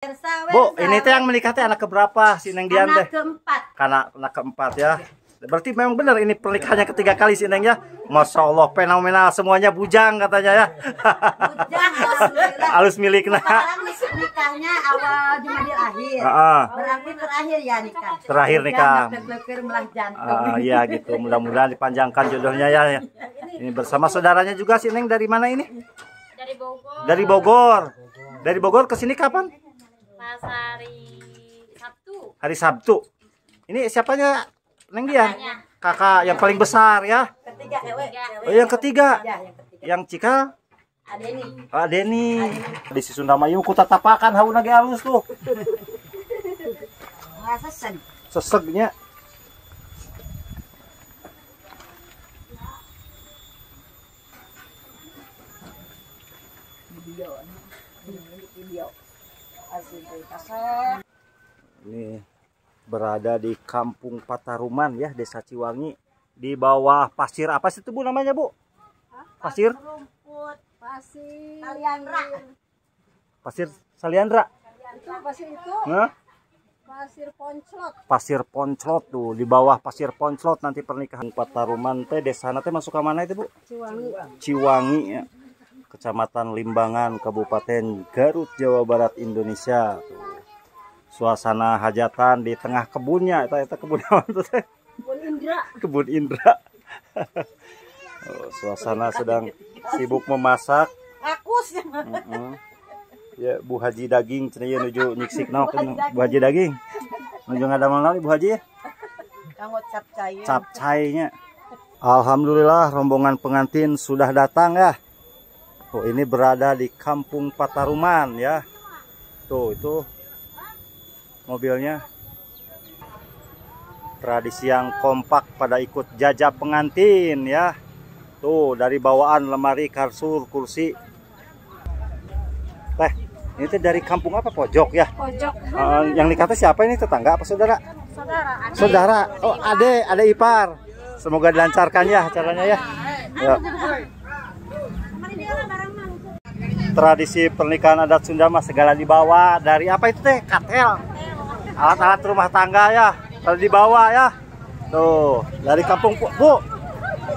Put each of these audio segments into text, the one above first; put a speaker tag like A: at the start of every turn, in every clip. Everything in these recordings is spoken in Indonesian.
A: Bu, ini teh yang menikah teh anak keberapa si Neng Dian teh?
B: Anak keempat.
A: Karena anak keempat ya. Berarti memang benar ini pernikahannya ketiga kali si Neng ya. Masya Allah fenomenal semuanya bujang katanya ya.
B: Bujang,
A: Alus milikna.
B: sekarang nikahnya awal Jumadil akhir. Berarti terakhir ya nikah.
A: Terakhir nikah.
B: Melah jantung.
A: Iya gitu. Mudah-mudahan dipanjangkan jodohnya ya. Ini bersama saudaranya juga si Neng dari mana ini?
C: Dari Bogor.
A: Dari Bogor. Dari Bogor ke sini kapan?
C: Pas hari Sabtu.
A: Hari Sabtu. Ini siapanya Neng Dian? Kakak yang paling besar ya.
B: Ketiga cewek.
A: Oh yang ketiga.
B: Ya, yang ketiga.
A: Yang Cika?
B: Adeni.
A: Adeni. Di si Sunda Mayu ku tatapakan hauna ge alus tuh.
B: Seseg.
A: Sesegnya.
B: Video. Asli kasar.
A: Ini berada di Kampung Pataruman ya, Desa Ciwangi. Di bawah pasir apa sih itu Bu namanya Bu? Pasir?
B: Rumput, pasir, Saliandra.
A: Pasir Saliandra.
B: Itu pasir itu.
A: Nah,
B: Pasir Ponclot.
A: Pasir Ponclot tuh, di bawah Pasir Ponclot nanti pernikahan. Pataruman teh desa teh masuk ke mana itu Bu?
B: Ciwangi.
A: Ciwangi ya. Kecamatan Limbangan, Kabupaten Garut, Jawa Barat, Indonesia. Tuh. Suasana hajatan di tengah kebunnya, itu kebun apa tuh teh?
B: Kebun Indra.
A: Kebun Indra. Oh, suasana sedang sibuk memasak.
B: Rakus ya.
A: Ya Bu Haji daging cenah nuju nyiksik naon Bu Haji daging. Nuju ngadamel Bu Haji ya?
B: Kanggo capcay.
A: Capcaynya. Alhamdulillah rombongan pengantin sudah datang ya. Oh, ini berada di Kampung Pataruman ya. Tuh, itu mobilnya. Tradisi yang kompak pada ikut jajah pengantin ya. Tuh, dari bawaan lemari, kasur, kursi. Teh, ini teh dari kampung apa? Pojok ya?
C: Pojok.
A: Yang nikah siapa ini, tetangga apa saudara?
C: Saudara.
A: Saudara. Oh, ade ipar. Semoga dilancarkan ya acaranya ya. Ya. Tradisi pernikahan adat Sunda mah segala dibawa dari apa itu teh? Katel. Alat-alat rumah tangga ya. Kalau dibawa ya. Tuh, dari kampung Bu.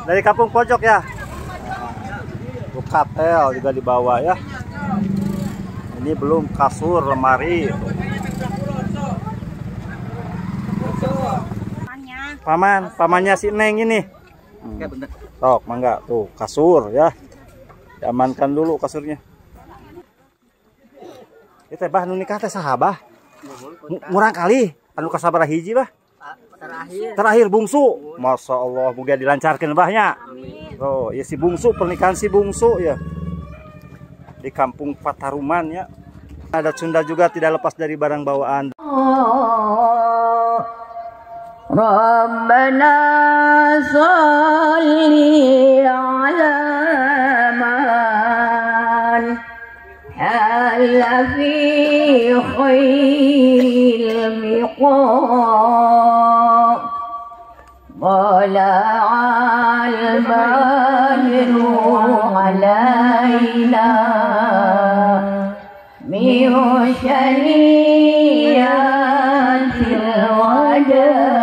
A: Dari kampung Pojok ya. Tuh, katel juga dibawa ya. Ini belum kasur, lemari. Pamannya si Neng ini. Tok, mangga tuh kasur ya. Diamankan dulu kasurnya. Itu bah nu nikah teh sahabah. Murang kali anu kasabaraha hiji bah? Terakhir bungsu. Masya Allah muga dilancarkan bahnya. Oh, ya si bungsu pernikahan si bungsu ya. Di Kampung Pataruman ya. Adat Sunda juga tidak lepas dari barang bawaan.
D: Rabbana sholli ala man halla fi khairil miqam wala'al badru alaina min syariatil wajah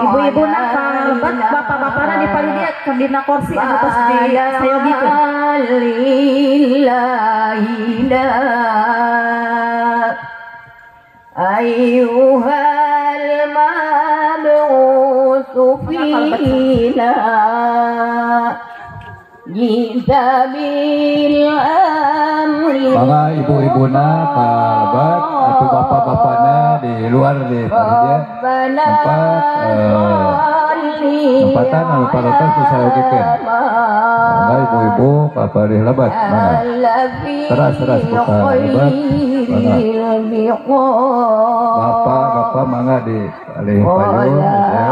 C: Ibu-ibu nakal, bapak-bapaknya di paling dia kendina kursi anu tos di sayogikeun.
D: Ayyuhal mab'utsu fina jita bil amri.
E: Maka ibu-ibuna kabat atau bapak-bapaknya di luar di dia tempatan anu paratos saya bikin. Maka ibu-ibu kabarih lebat mana? Teras buka lebat mana? Bapak mangga di alih payung ya.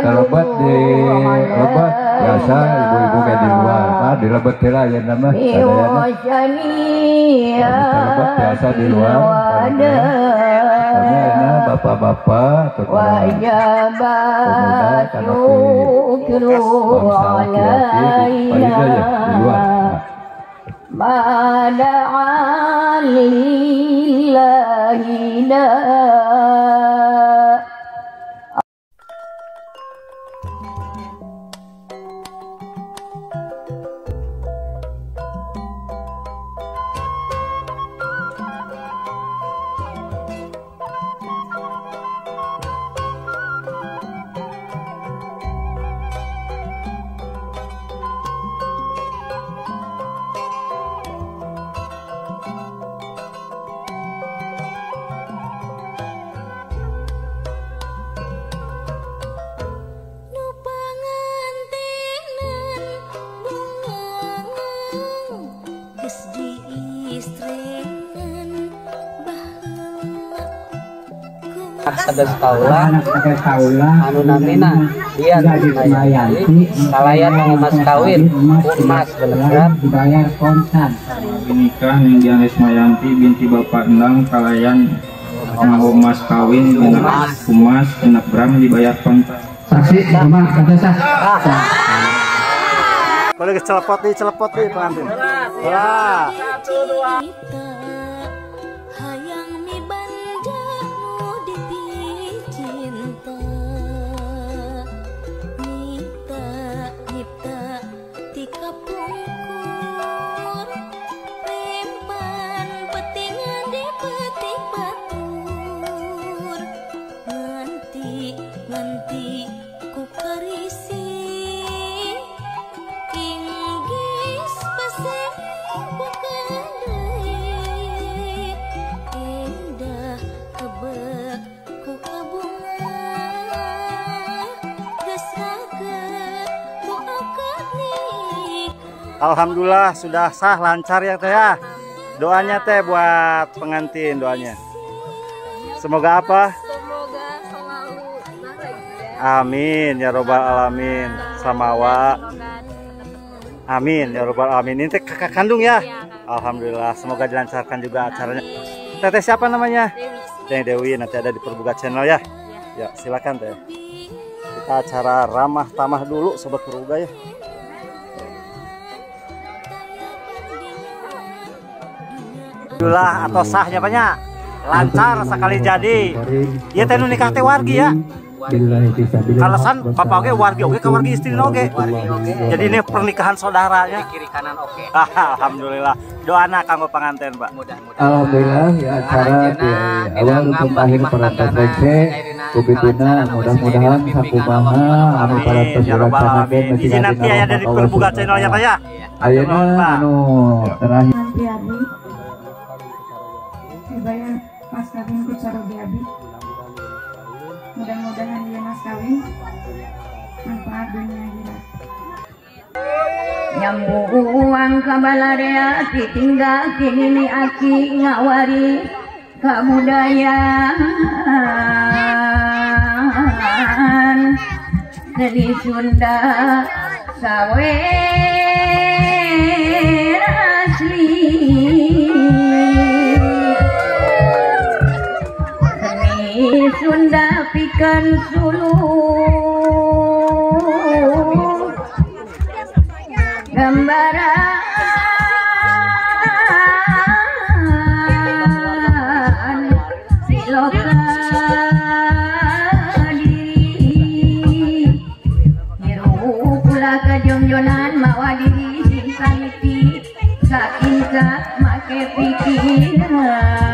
E: Lebat di lebat biasa ibu-ibu kayak di luar. Di lebat tela ya nama sadayana. Lebat biasa di luar. Karena bapak-bapak
D: wajabat yukru alaina mada'a lillahi la.
F: Sadas kaula anu namina dia kalayan mas kawin Mas Belegrat
G: dibayar kontan.
H: Nikah yang Dian Ismayanti binti Bapak Endang kalayan mas kawin Mas Enak Bram dibayar kontan.
G: Saksi rumah kata sah.
A: Boleh celepot nih pengantin. Bola. 1 2 Alhamdulillah sudah sah lancar ya teh ya. Doanya teh buat pengantin doanya. Semoga apa?
C: Semoga selalu bahagia.
A: Amin ya robbal alamin. Samawa. Amin ya robbal alamin. Ini teh kakak kandung ya. Alhamdulillah semoga dilancarkan juga acaranya. Teteh siapa namanya? Dewi. Nanti ada di Perbuga Channel ya. Ya silakan teh. Kita acara ramah tamah dulu sobat Perbuga ya. Alhamdulillah atau sahnya banyak lancar sekali jadi. Iya teh nu nikah teh wargi ya. Kalasan bapak oge wargi oge ka wargi istri oge. Jadi ini pernikahan saudaranya.
F: kiri kanan oke.
A: Alhamdulillah. Doana kanggo pengantin, Pak.
E: Alhamdulillah ya acara di awal untuk akhir para TPC kubituna mudah-mudahan sakumaha anu para penyelenggaraan
A: izin nanti aya dari Perbuga Channel ya Pak ya.
E: Ayeuna anu terakhir
C: Dibayar mas kawin ku Carogi Abi. Mudah-mudahan dia mas kawin manfaat dunia akhirat.
D: Nyambuang kabalarea ditinggal kini ni aki ngawari kabudayaan dari Sunda sawe asli. Sunda pikan sulung gambaran siloka diri hiru pula kejongjonan mawa diri sing saliti saking make pikiran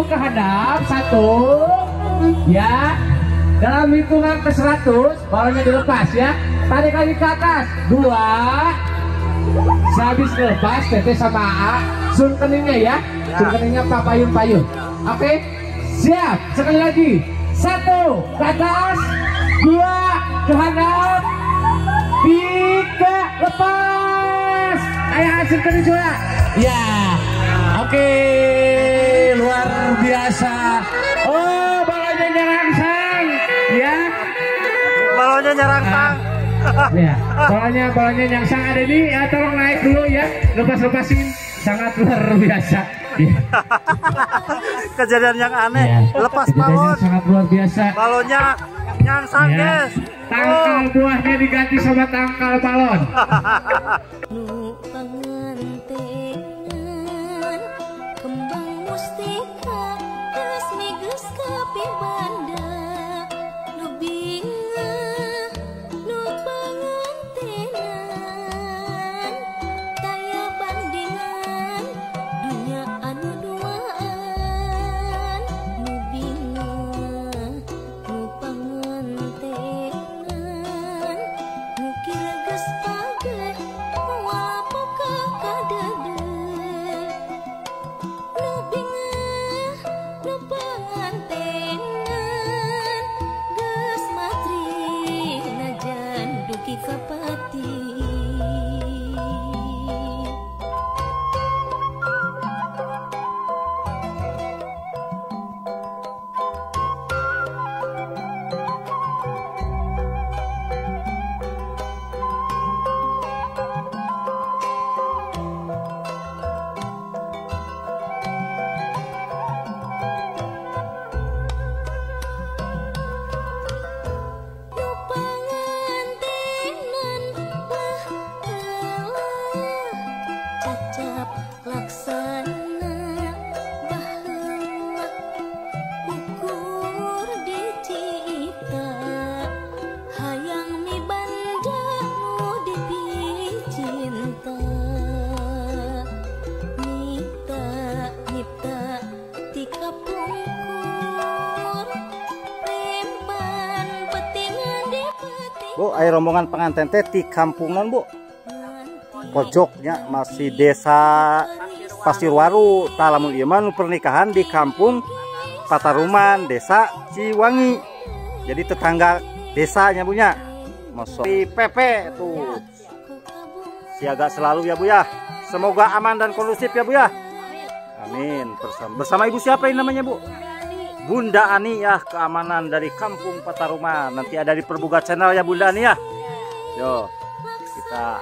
G: Ke hadap, 1 ya, dalam hitungan ke 100 balonnya dilepas ya, tarik lagi ke atas 2, sehabis lepas teteh sama A sun keningnya ya, sun keningnya Pak payun-payun. Oke, siap, sekali lagi 1 ke atas, 2 ke hadap, 3 lepas, ayo hasil kening juga ya. Oke, luar biasa. Oh, balonnya nyerangsang ya.
A: Balonnya nyerangsang.
G: Ya, balonnya nyangsang ada nih ya, tolong naik dulu ya, lepasin, sangat luar biasa. Ya.
A: Kejadian yang aneh,
G: Ya,
A: lepas
G: kejadian
A: balon,
G: sangat luar biasa.
A: balonnya nyangsang
G: Ya.
A: guys.
G: Tangkal buahnya diganti sama tangkal balon.
D: Nu pangantengan kembang mustika geus migeus kapi banda nu binga nu pangantengan taya bandingan dunya anu duaan nu binga nu pangantengan nu kira geus pageh moal boga kadede nu bingah nu pangantengan geus matri najan dugi kapati. Nu pangantenan mah cacap laksana baheula ukur dicipta hayang mibanda nu dipilih cinta nyipta tika pungkur remban petingan depeting
A: Bu, air rombongan pengantin teh di kampungan Bu, pojoknya masih desa Pasirwaru. Talamun ieu mah nu pernikahan di kampung Pataruman, desa Ciwangi. Jadi tetangga desanya punya. Masuk di PP tuh. Siaga selalu ya Bu ya. Semoga aman dan kondusif ya Bu ya. Amin. Bersama Ibu siapa ini namanya Bu? Bunda Ani ya, keamanan dari Kampung Pataruma. Nanti ada di Perbuga Channel ya Bunda Ani ya. Yo, kita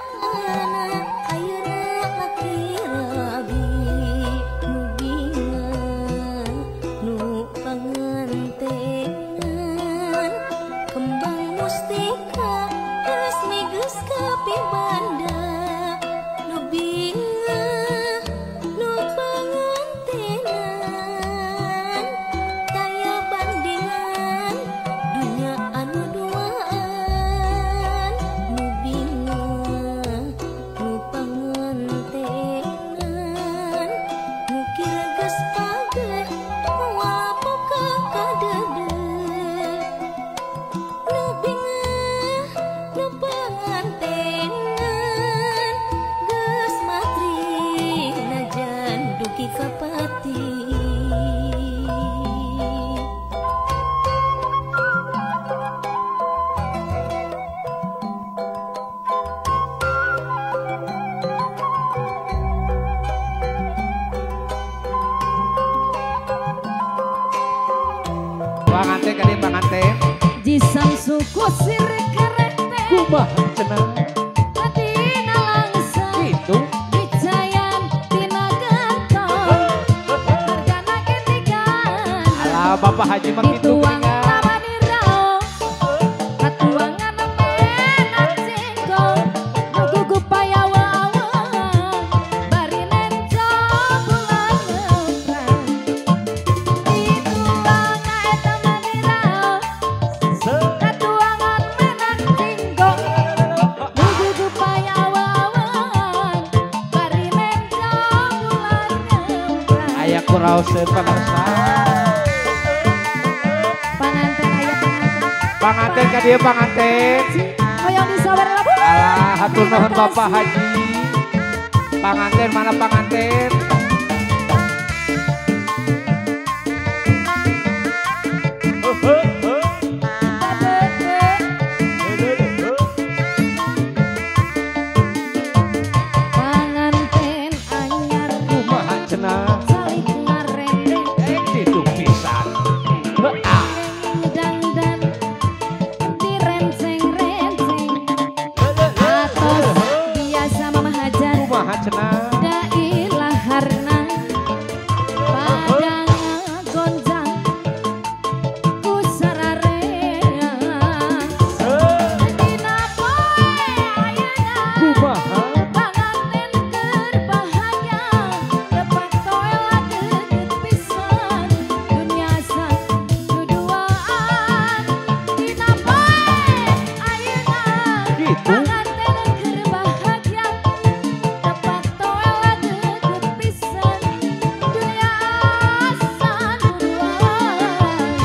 G: panganten kali panganten
C: Jisang suku sirek kerete
G: kumaha cenah
C: Adina langsa
G: gitu
C: Bicayan tina gantong Hargana ketigaan
G: ala Bapak Haji mah kitu
C: Tuang nama nirao Katuangan menak cingkong Nugugu payawawan Bari nenco bulan ngeprang Dituang eta manirao Katuangan menak cingkong Nugugu payawawan Bari nenco bulan ngeprang
G: aya kuraoseun pangarsa panganten ka dieu panganten
C: hoyong disabar labu
G: alah hatur nuhun Bapak Haji panganten mana panganten
C: panganten anyar
G: kumaha cenah
C: salik ngarende
G: kitu pisan
C: dandan direnceng-renceng atos biasa memahajar
G: kumaha cenah
C: dai laharna padang gonjang ku sarareang dina poe ayeuna
G: kumaha
C: panganten keur bahagia tepak toel deukeut pisan dunia sang duduaan dina poe ayeuna
G: gitu
C: panganten keur bahagia tepak toel deukeut pisan dunia sang duduaan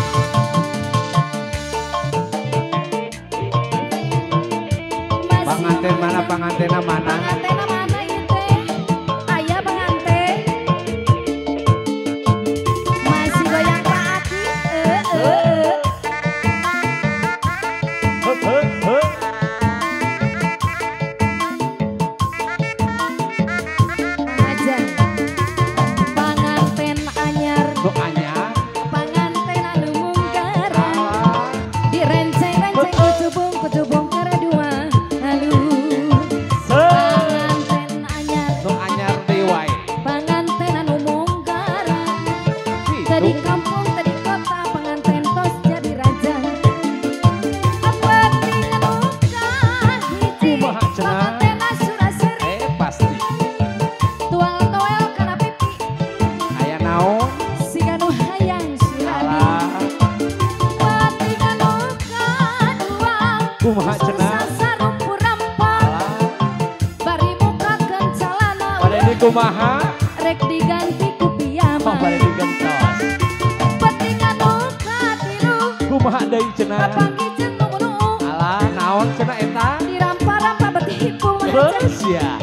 G: panganten mana pangantena mana
C: Pangantena mana ieu teh? Aya panganten. Masih goyang ka ati? Aja. Panganten anyar,
G: nu anyar
C: panganten anu mungkaran.
G: ah
C: Direnceng-renceng kucubung kedua halus. Panganten anyar,
G: nu anyar deui wae
C: panganten anu mungkaran. Tadi
G: gitu
C: kampung, tadi kota, panganten tos jadi raja. Apa tinggal bukan hiji,
G: Kumaha cenah?
C: panganten asura-seri.
G: pasti
C: Tual toel kana pipi,
G: aya naon
C: siga nu hayang sirami.
G: alah
C: Apa tinggal bukan uang,
G: kumaha cenah
C: susah sarumpu rampang.
G: alah
C: Bari muka kencalana,
G: pada ini kumaha
C: rek diganti ku piyama.
G: oh pada digentos
C: Petingan muka tilu,
G: kumaha deui cenah
C: panggih jeung nu
G: alah naon cenah eta
C: dirampa-rampa beti hipung
G: Geus ya